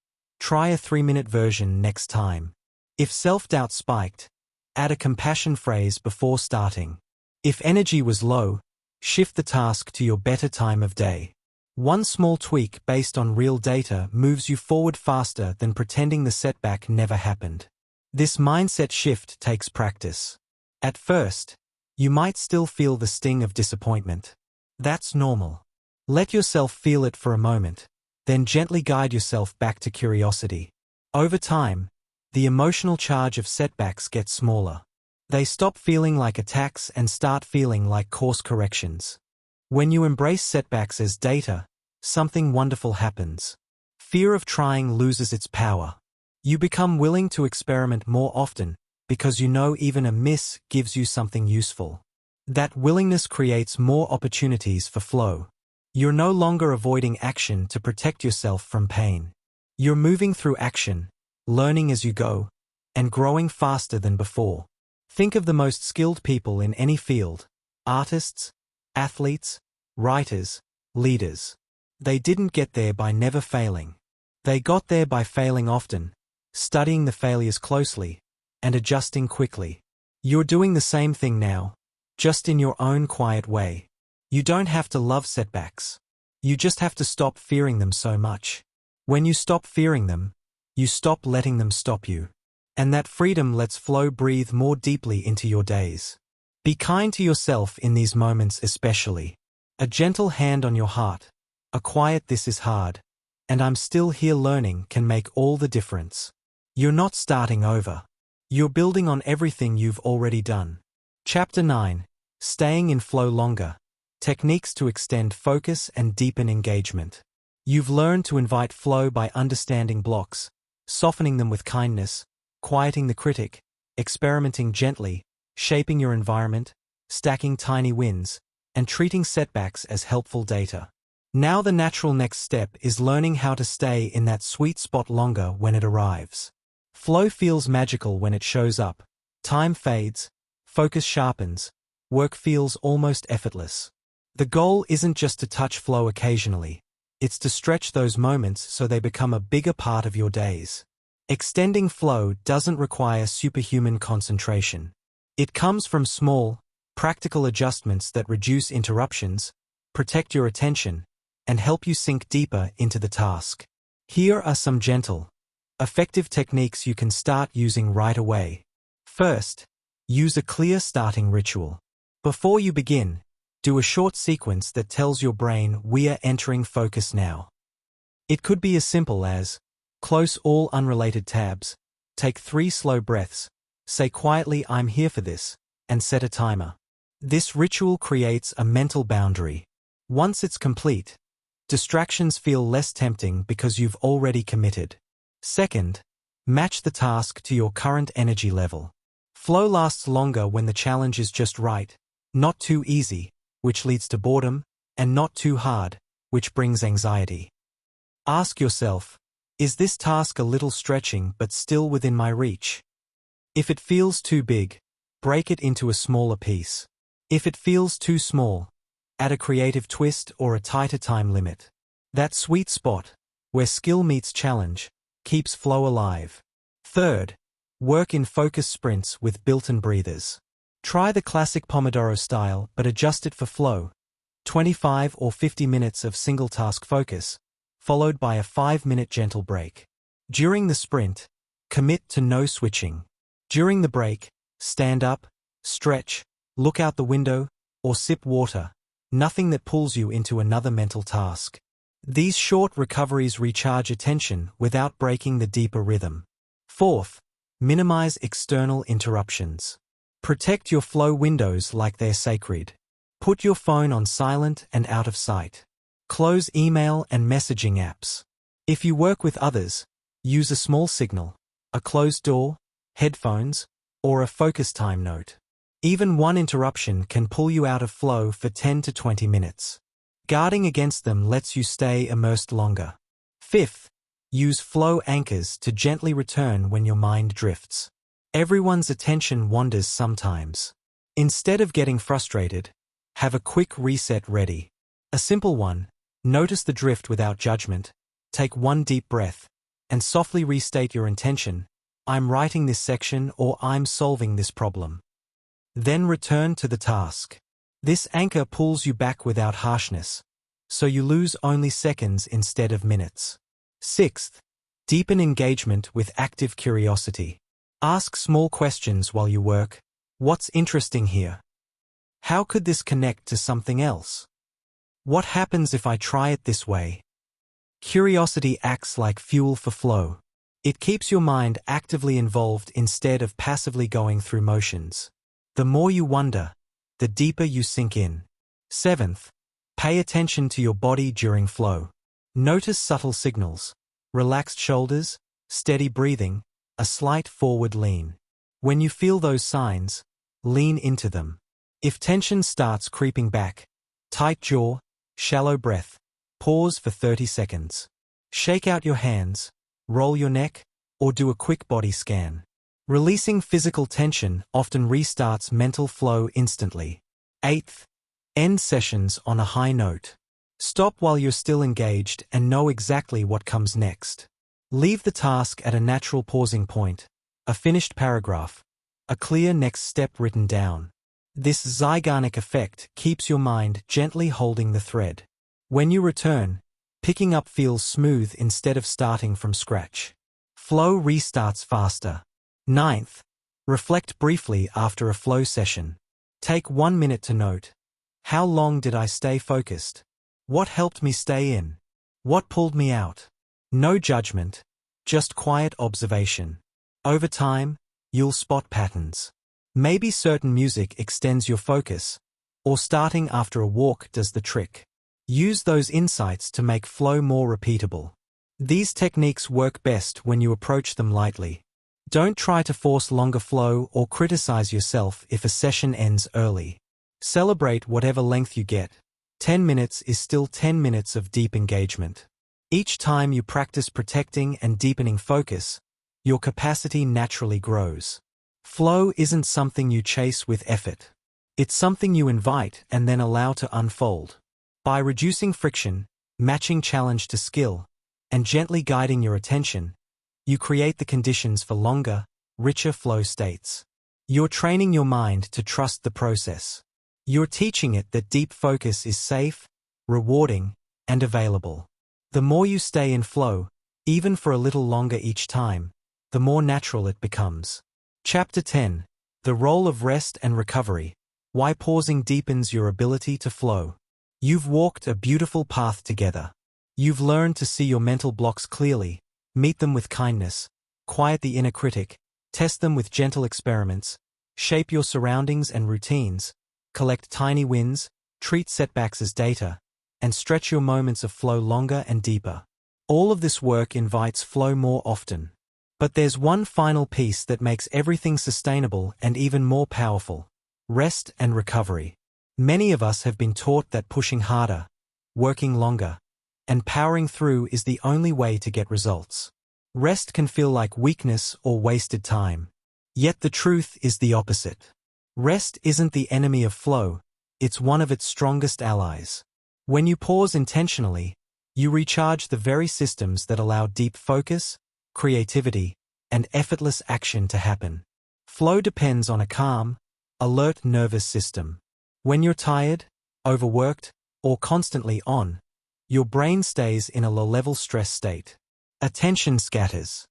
try a 3-minute version next time. If self-doubt spiked, add a compassion phrase before starting. If energy was low, shift the task to your better time of day. One small tweak based on real data moves you forward faster than pretending the setback never happened. This mindset shift takes practice. At first, you might still feel the sting of disappointment. That's normal. Let yourself feel it for a moment, then gently guide yourself back to curiosity. Over time, the emotional charge of setbacks gets smaller. They stop feeling like attacks and start feeling like course corrections. When you embrace setbacks as data, something wonderful happens. Fear of trying loses its power. You become willing to experiment more often because you know even a miss gives you something useful. That willingness creates more opportunities for flow. You're no longer avoiding action to protect yourself from pain. You're moving through action, learning as you go, and growing faster than before. Think of the most skilled people in any field: artists, athletes, writers, leaders. They didn't get there by never failing. They got there by failing often, studying the failures closely, and adjusting quickly. You're doing the same thing now, just in your own quiet way. You don't have to love setbacks. You just have to stop fearing them so much. When you stop fearing them, you stop letting them stop you. And that freedom lets flow breathe more deeply into your days. Be kind to yourself in these moments especially. A gentle hand on your heart, a quiet "this is hard, and I'm still here learning" can make all the difference. You're not starting over. You're building on everything you've already done. Chapter 9. Staying in flow longer. Techniques to extend focus and deepen engagement. You've learned to invite flow by understanding blocks, softening them with kindness, quieting the critic, experimenting gently, shaping your environment, stacking tiny wins, and treating setbacks as helpful data. Now the natural next step is learning how to stay in that sweet spot longer when it arrives. Flow feels magical when it shows up. Time fades, focus sharpens, work feels almost effortless. The goal isn't just to touch flow occasionally. It's to stretch those moments so they become a bigger part of your days. Extending flow doesn't require superhuman concentration. It comes from small, practical adjustments that reduce interruptions, protect your attention, and help you sink deeper into the task. Here are some gentle, effective techniques you can start using right away. First, use a clear starting ritual. Before you begin, do a short sequence that tells your brain we're entering focus now. It could be as simple as: close all unrelated tabs, take 3 slow breaths, say quietly "I'm here for this," and set a timer. This ritual creates a mental boundary. Once it's complete, distractions feel less tempting because you've already committed. Second, match the task to your current energy level. Flow lasts longer when the challenge is just right, not too easy, which leads to boredom, and not too hard, which brings anxiety. Ask yourself, is this task a little stretching but still within my reach? If it feels too big, break it into a smaller piece. If it feels too small, add a creative twist or a tighter time limit. That sweet spot, where skill meets challenge, keeps flow alive. Third, work in focus sprints with built-in breathers. Try the classic Pomodoro style but adjust it for flow. 25 or 50 minutes of single-task focus, followed by a 5-minute gentle break. During the sprint, commit to no switching. During the break, stand up, stretch, look out the window, or sip water. Nothing that pulls you into another mental task. These short recoveries recharge attention without breaking the deeper rhythm. Fourth, minimize external interruptions. Protect your flow windows like they're sacred. Put your phone on silent and out of sight. Close email and messaging apps. If you work with others, use a small signal, a closed door, headphones, or a focus time note. Even one interruption can pull you out of flow for 10 to 20 minutes. Guarding against them lets you stay immersed longer. Fifth, use flow anchors to gently return when your mind drifts. Everyone's attention wanders sometimes. Instead of getting frustrated, have a quick reset ready. A simple one: notice the drift without judgment, take one deep breath, and softly restate your intention: I'm writing this section or I'm solving this problem. Then return to the task. This anchor pulls you back without harshness, so you lose only seconds instead of minutes. Sixth, deepen engagement with active curiosity. Ask small questions while you work. What's interesting here? How could this connect to something else? What happens if I try it this way? Curiosity acts like fuel for flow. It keeps your mind actively involved instead of passively going through motions. The more you wonder, the deeper you sink in. Seventh, pay attention to your body during flow. Notice subtle signals: relaxed shoulders, steady breathing, a slight forward lean. When you feel those signs, lean into them. If tension starts creeping back, tight jaw, Shallow breath. Pause for 30 seconds. Shake out your hands, roll your neck, or do a quick body scan. Releasing physical tension often restarts mental flow instantly. 8th. End sessions on a high note. Stop while you're still engaged and know exactly what comes next. Leave the task at a natural pausing point, a finished paragraph, a clear next step written down. This Zeigarnik effect keeps your mind gently holding the thread. When you return, picking up feels smooth instead of starting from scratch. Flow restarts faster. 9th. Reflect briefly after a flow session. Take 1 minute to note. How long did I stay focused? What helped me stay in? What pulled me out? No judgment, just quiet observation. Over time, you'll spot patterns. Maybe certain music extends your focus, or starting after a walk does the trick. Use those insights to make flow more repeatable. These techniques work best when you approach them lightly. Don't try to force longer flow or criticize yourself if a session ends early. Celebrate whatever length you get. 10 minutes is still 10 minutes of deep engagement. Each time you practice protecting and deepening focus, your capacity naturally grows. Flow isn't something you chase with effort. It's something you invite and then allow to unfold. By reducing friction, matching challenge to skill, and gently guiding your attention, you create the conditions for longer, richer flow states. You're training your mind to trust the process. You're teaching it that deep focus is safe, rewarding, and available. The more you stay in flow, even for a little longer each time, the more natural it becomes. Chapter 10. The Role of Rest and Recovery. Why pausing deepens your ability to flow. You've walked a beautiful path together. You've learned to see your mental blocks clearly, meet them with kindness, quiet the inner critic, test them with gentle experiments, shape your surroundings and routines, collect tiny wins, treat setbacks as data, and stretch your moments of flow longer and deeper. All of this work invites flow more often. But there's one final piece that makes everything sustainable and even more powerful: rest and recovery. Many of us have been taught that pushing harder, working longer, and powering through is the only way to get results. Rest can feel like weakness or wasted time. Yet the truth is the opposite. Rest isn't the enemy of flow, it's one of its strongest allies. When you pause intentionally, you recharge the very systems that allow deep focus, creativity, and effortless action to happen. Flow depends on a calm, alert nervous system. When you're tired, overworked, or constantly on, your brain stays in a low-level stress state. Attention scatters.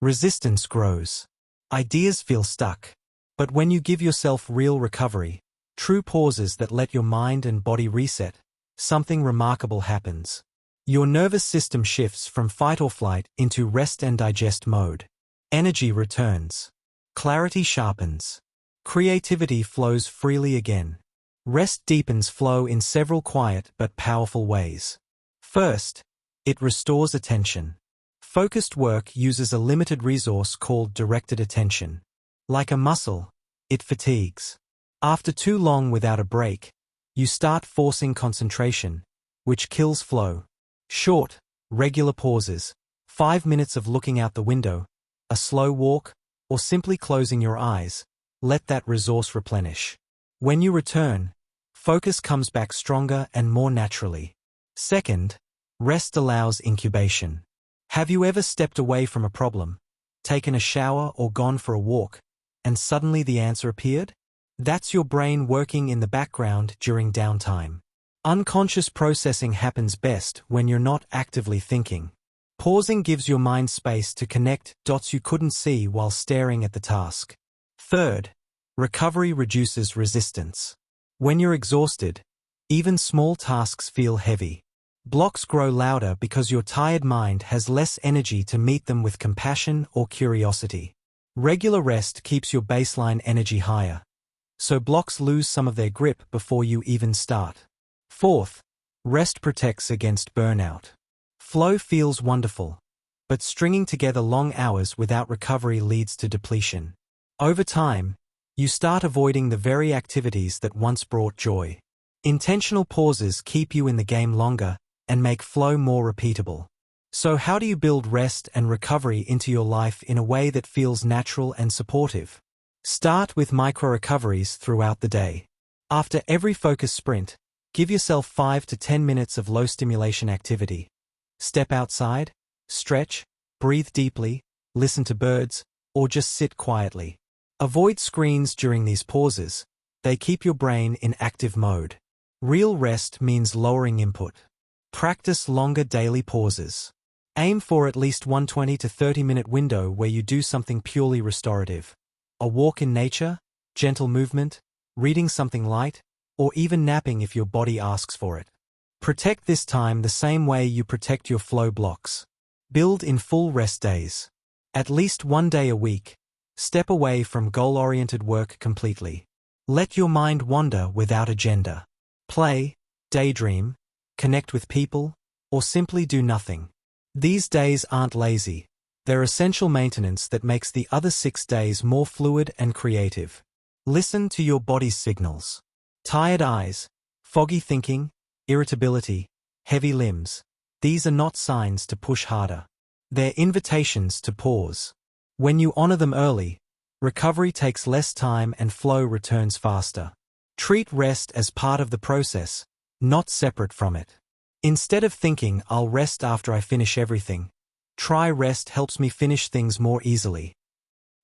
Resistance grows. Ideas feel stuck. But when you give yourself real recovery, true pauses that let your mind and body reset, something remarkable happens. Your nervous system shifts from fight or flight into rest and digest mode. Energy returns. Clarity sharpens. Creativity flows freely again. Rest deepens flow in several quiet but powerful ways. First, it restores attention. Focused work uses a limited resource called directed attention. Like a muscle, it fatigues. After too long without a break, you start forcing concentration, which kills flow. Short, regular pauses, 5 minutes of looking out the window, a slow walk, or simply closing your eyes, let that resource replenish. When you return, focus comes back stronger and more naturally. Second, rest allows incubation. Have you ever stepped away from a problem, taken a shower or gone for a walk, and suddenly the answer appeared? That's your brain working in the background during downtime. Unconscious processing happens best when you're not actively thinking. Pausing gives your mind space to connect dots you couldn't see while staring at the task. Third, recovery reduces resistance. When you're exhausted, even small tasks feel heavy. Blocks grow louder because your tired mind has less energy to meet them with compassion or curiosity. Regular rest keeps your baseline energy higher, so blocks lose some of their grip before you even start. Fourth, rest protects against burnout. Flow feels wonderful, but stringing together long hours without recovery leads to depletion. Over time, you start avoiding the very activities that once brought joy. Intentional pauses keep you in the game longer and make flow more repeatable. So how do you build rest and recovery into your life in a way that feels natural and supportive? Start with micro-recoveries throughout the day. After every focus sprint, give yourself 5 to 10 minutes of low-stimulation activity. Step outside, stretch, breathe deeply, listen to birds, or just sit quietly. Avoid screens during these pauses. They keep your brain in active mode. Real rest means lowering input. Practice longer daily pauses. Aim for at least 1 20 to 30-minute window where you do something purely restorative. A walk in nature, gentle movement, reading something light, or even napping if your body asks for it. Protect this time the same way you protect your flow blocks. Build in full rest days. At least 1 day a week. Step away from goal-oriented work completely. Let your mind wander without agenda. Play, daydream, connect with people, or simply do nothing. These days aren't lazy. They're essential maintenance that makes the other 6 days more fluid and creative. Listen to your body's signals. Tired eyes, foggy thinking, irritability, heavy limbs. These are not signs to push harder. They're invitations to pause. When you honor them early, recovery takes less time and flow returns faster. Treat rest as part of the process, not separate from it. Instead of thinking, "I'll rest after I finish everything," try, "Rest helps me finish things more easily."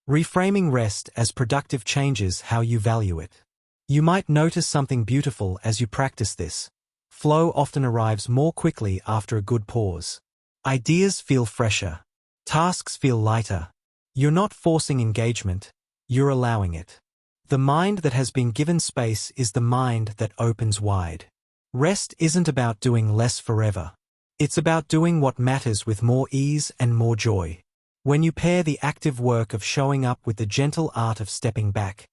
Reframing rest as productive changes how you value it. You might notice something beautiful as you practice this. Flow often arrives more quickly after a good pause. Ideas feel fresher. Tasks feel lighter. You're not forcing engagement, you're allowing it. The mind that has been given space is the mind that opens wide. Rest isn't about doing less forever. It's about doing what matters with more ease and more joy. When you pair the active work of showing up with the gentle art of stepping back,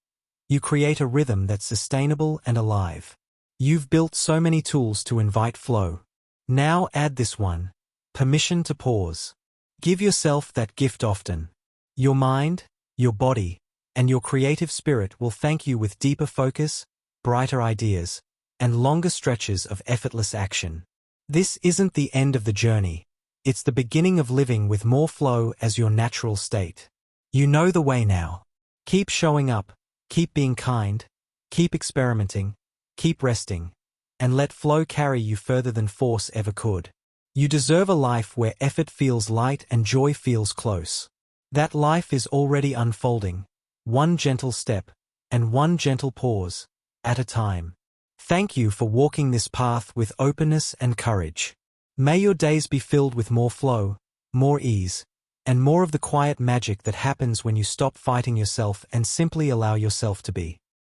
you create a rhythm that's sustainable and alive. You've built so many tools to invite flow. Now add this one: permission to pause. Give yourself that gift often. Your mind, your body, and your creative spirit will thank you with deeper focus, brighter ideas, and longer stretches of effortless action. This isn't the end of the journey. It's the beginning of living with more flow as your natural state. You know the way now. Keep showing up, keep being kind, keep experimenting, keep resting, and let flow carry you further than force ever could. You deserve a life where effort feels light and joy feels close. That life is already unfolding, one gentle step, and one gentle pause, at a time. Thank you for walking this path with openness and courage. May your days be filled with more flow, more ease, and more of the quiet magic that happens when you stop fighting yourself and simply allow yourself to be.